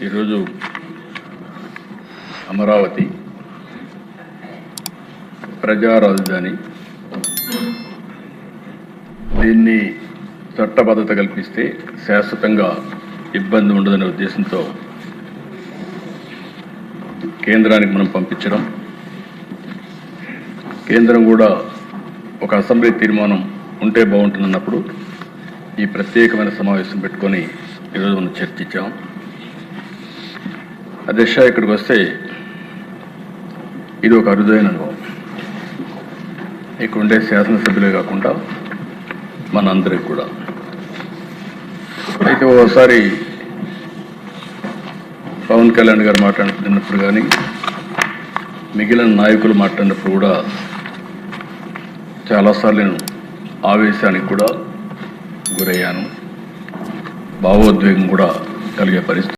ఈరోజు అమరావతి ప్రజా రాజధాని, దీన్ని చట్టబద్ధత కల్పిస్తే శాశ్వతంగా ఇబ్బంది ఉండదనే ఉద్దేశంతో కేంద్రానికి మనం పంపించడం, కేంద్రం కూడా ఒక అసెంబ్లీ తీర్మానం ఉంటే బాగుంటుందన్నప్పుడు ఈ ప్రత్యేకమైన సమావేశం పెట్టుకొని ఈరోజు మనం చర్చించాం. అధ్యక్ష, ఇక్కడికి వస్తే ఇది ఒక అరుదైన అనుభవం. ఇక్కడ ఉండే శాసనసభ్యులే కాకుండా మనందరికి కూడా. అయితే ఓసారి పవన్ కళ్యాణ్ గారు మాట్లాడుతున్నప్పుడు కానీ మిగిలిన నాయకులు మాట్లాడినప్పుడు కూడా చాలాసార్లు నేను ఆవేశానికి కూడా గురయ్యాను, భావోద్వేగం కూడా కలిగే పరిస్థితి.